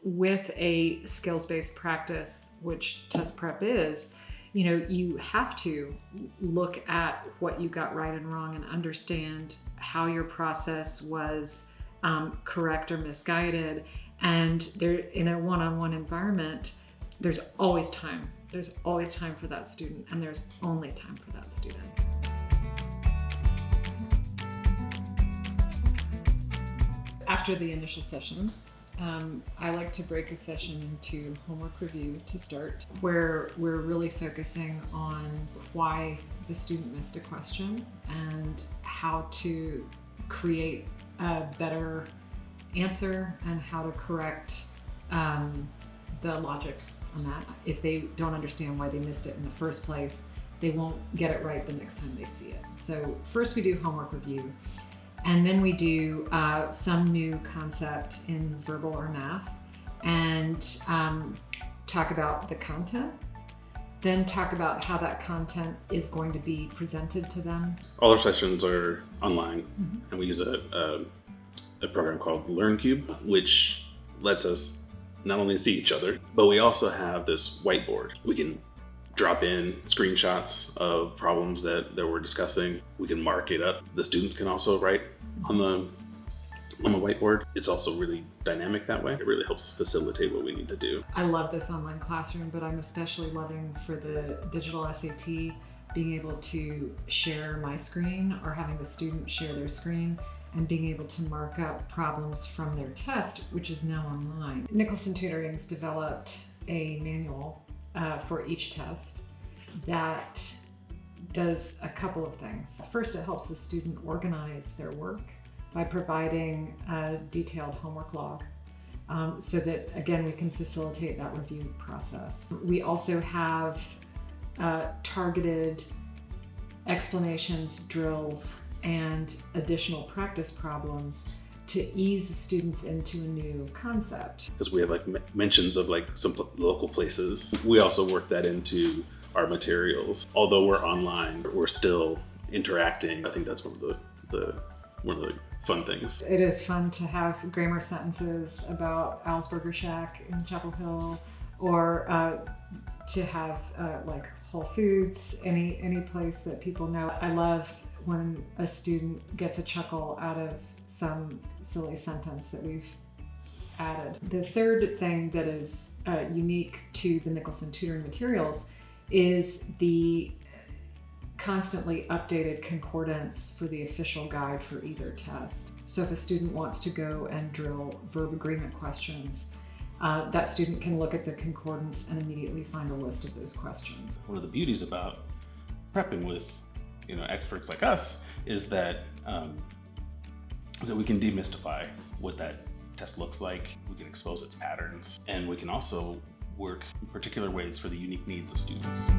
with a skills-based practice, which test prep is, you have to look at what you got right and wrong and understand how your process was correct or misguided. And there, in a one-on-one environment, there's always time. There's always time for that student, and there's only time for that student. After the initial session, I like to break a session into homework review to start, where we're really focusing on why the student missed a question and how to create a better answer and how to correct the logic on that. If they don't understand why they missed it in the first place, they won't get it right the next time they see it. So first we do homework review. And then we do some new concept in verbal or math and talk about the content, then talk about how that content is going to be presented to them. All our sessions are online, and we use a program called LearnCube, which lets us not only see each other, but we also have this whiteboard. We can drop in screenshots of problems that we're discussing. We can mark it up. The students can also write on the whiteboard. It's also really dynamic that way. It really helps facilitate what we need to do. I love this online classroom, but I'm especially loving for the digital SAT, being able to share my screen or having the student share their screen and being able to mark up problems from their test, which is now online. Nicholson Tutoring has developed a manual for each test that does a couple of things. First, it helps the student organize their work by providing a detailed homework log so that, again, we can facilitate that review process. We also have targeted explanations, drills, and additional practice problems to ease students into a new concept. Because we have mentions of some local places. We also work that into our materials. Although we're online, we're still interacting. I think that's one of the fun things. It is fun to have grammar sentences about Al's Burger Shack in Chapel Hill, or to have Whole Foods, any place that people know. I love when a student gets a chuckle out of some silly sentence that we've added. The third thing that is unique to the Nicholson Tutoring materials is the constantly updated concordance for the official guide for either test. So if a student wants to go and drill verb agreement questions, that student can look at the concordance and immediately find a list of those questions. One of the beauties about prepping with experts like us is that we can demystify what that test looks like. We can expose its patterns, and we can also work in particular ways for the unique needs of students.